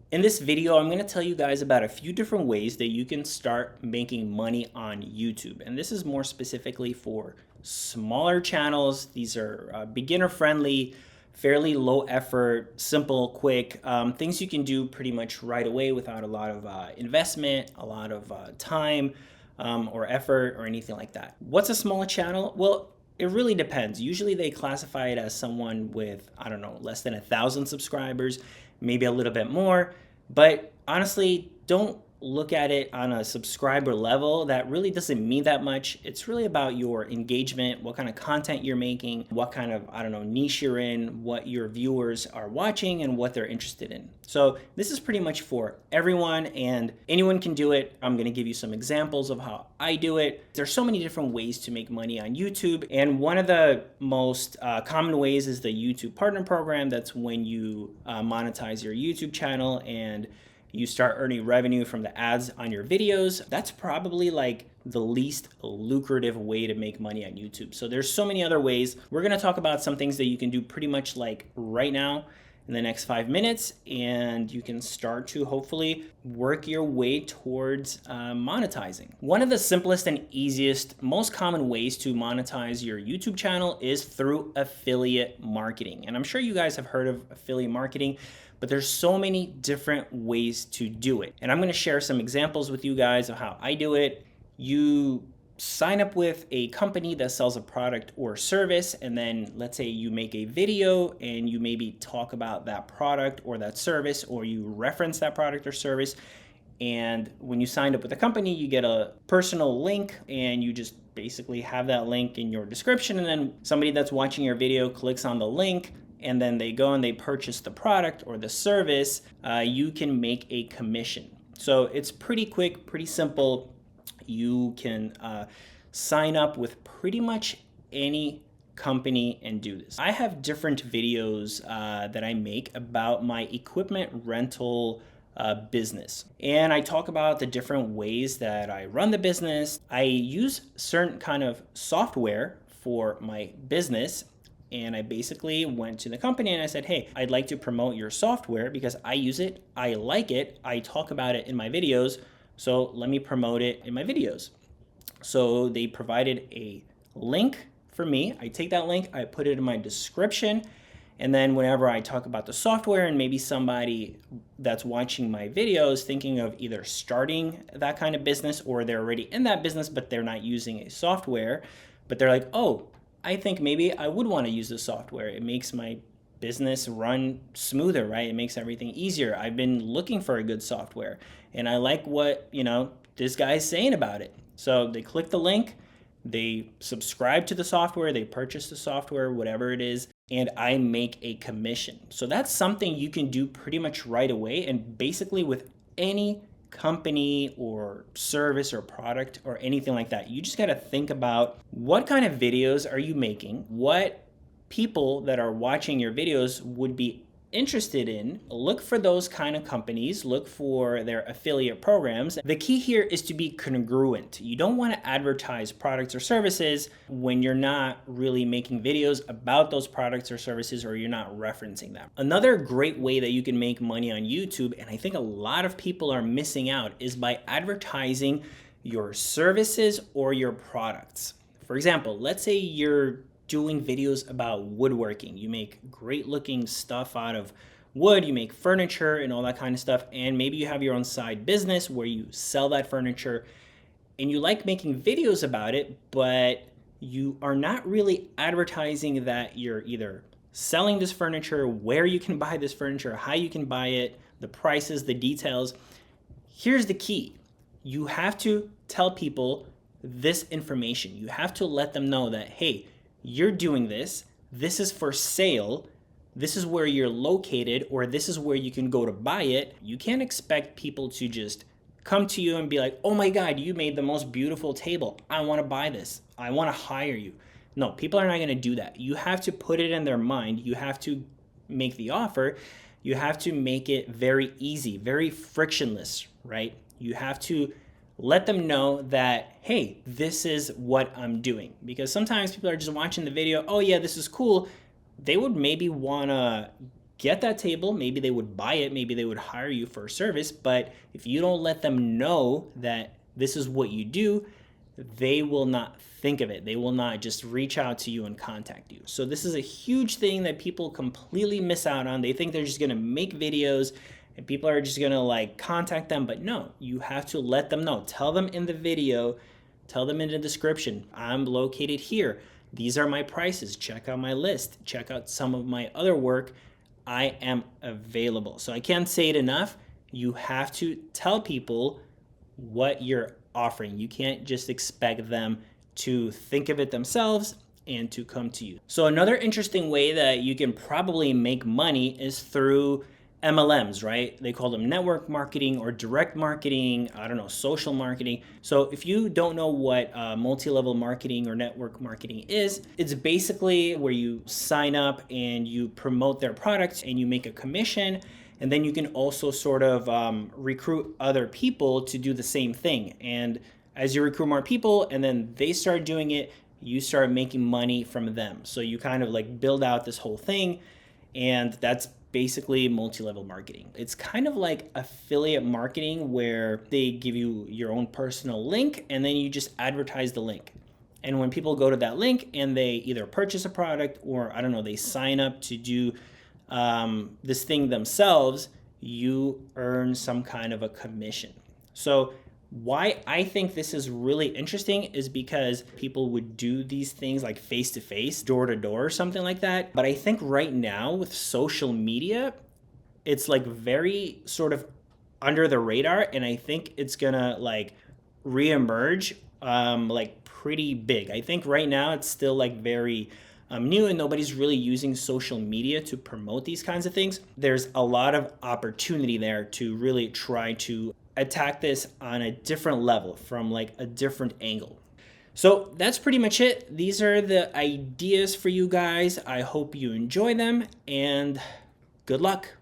In this video, I'm going to tell you guys about a few different ways that you can start making money on YouTube. And this is more specifically for smaller channels. These are beginner friendly, fairly low effort, simple, quick, things you can do pretty much right away without a lot of investment, a lot of time or effort or anything like that. What's a smaller channel? Well, it really depends. Usually they classify it as someone with, I don't know, less than 1,000 subscribers, maybe a little bit more. But honestly, don't look at it on a subscriber level. That really doesn't mean that much. It's really about your engagement, what kind of content you're making, what kind of, I don't know, niche you're in, what your viewers are watching and what they're interested in. So this is pretty much for everyone and anyone can do it. I'm going to give you some examples of how I do it. There's so many different ways to make money on YouTube. And one of the most common ways is the YouTube Partner Program. That's when you monetize your YouTube channel and you start earning revenue from the ads on your videos. That's probably like the least lucrative way to make money on YouTube. So there's so many other ways. We're gonna talk about some things that you can do pretty much like right now in the next 5 minutes, and you can start to hopefully work your way towards monetizing. One of the simplest and easiest, most common ways to monetize your YouTube channel is through affiliate marketing. And I'm sure you guys have heard of affiliate marketing, but there's so many different ways to do it. And I'm gonna share some examples with you guys of how I do it. You sign up with a company that sells a product or service, and then let's say you make a video and you maybe talk about that product or that service, or you reference that product or service. And when you signed up with a company, you get a personal link and you just basically have that link in your description. And then somebody that's watching your video clicks on the link, and then they go and they purchase the product or the service. You can make a commission. So it's pretty quick, pretty simple. You can sign up with pretty much any company and do this. I have different videos that I make about my equipment rental business. And I talk about the different ways that I run the business. I use certain kind of software for my business. And I basically went to the company and I said, hey, I'd like to promote your software because I use it, I like it, I talk about it in my videos, so let me promote it in my videos. So they provided a link for me. I take that link, I put it in my description, and then whenever I talk about the software and maybe somebody that's watching my videos thinking of either starting that kind of business or they're already in that business but they're not using a software, but they're like, oh, I think maybe I would want to use this software. It makes my business run smoother, right? It makes everything easier. I've been looking for a good software and I like what, this guy's saying about it. So they click the link, they subscribe to the software, they purchase the software, whatever it is, and I make a commission. So that's something you can do pretty much right away. And basically with any company or service or product or anything like that, you just got to think about what kind of videos are you making, what people that are watching your videos would be interested in. Look for those kind of companies, look for their affiliate programs. The key here is to be congruent. You don't want to advertise products or services when you're not really making videos about those products or services or you're not referencing them. Another great way that you can make money on YouTube, and I think a lot of people are missing out, is by advertising your services or your products. For example, let's say you're doing videos about woodworking. You make great looking stuff out of wood, you make furniture and all that kind of stuff, and maybe you have your own side business where you sell that furniture and you like making videos about it, but you are not really advertising that you're either selling this furniture, where you can buy this furniture, how you can buy it, the prices, the details. Here's the key. You have to tell people this information. You have to let them know that, hey, you're doing this, this is for sale, this is where you're located, or this is where you can go to buy it. You can't expect people to just come to you and be like, oh my God, you made the most beautiful table. I want to buy this. I want to hire you. No, people are not going to do that. You have to put it in their mind. You have to make the offer. You have to make it very easy, very frictionless, right? You have to let them know that, hey, this is what I'm doing. Because sometimes people are just watching the video, oh yeah, this is cool. They would maybe want to get that table. Maybe they would buy it, maybe they would hire you for a service, but if you don't let them know that this is what you do, they will not think of it. They will not just reach out to you and contact you. So this is a huge thing that people completely miss out on. They think they're just gonna make videos and people are just gonna like contact them, but no, you have to let them know. Tell them in the video, tell them in the description, I'm located here. These are my prices. Check out my list. Check out some of my other work. I am available. So I can't say it enough. You have to tell people what you're offering. You can't just expect them to think of it themselves and to come to you. So another interesting way that you can probably make money is through MLMs, right? They call them network marketing or direct marketing, I don't know, social marketing. So if you don't know what multi-level marketing or network marketing is, it's basically where you sign up and you promote their products and you make a commission. And then you can also sort of recruit other people to do the same thing. And as you recruit more people and then they start doing it, you start making money from them. So you kind of like build out this whole thing, and that's basically multi-level marketing. It's kind of like affiliate marketing where they give you your own personal link and then you just advertise the link. And when people go to that link and they either purchase a product or, I don't know, they sign up to do this thing themselves, you earn some kind of a commission. So why I think this is really interesting is because people would do these things like face to face, door to door, or something like that. But I think right now with social media, it's like very sort of under the radar, and I think it's gonna like reemerge like pretty big. I think right now it's still like very new and nobody's really using social media to promote these kinds of things. There's a lot of opportunity there to really try to attack this on a different level, from like a different angle. So that's pretty much it. These are the ideas for you guys. I hope you enjoy them and good luck.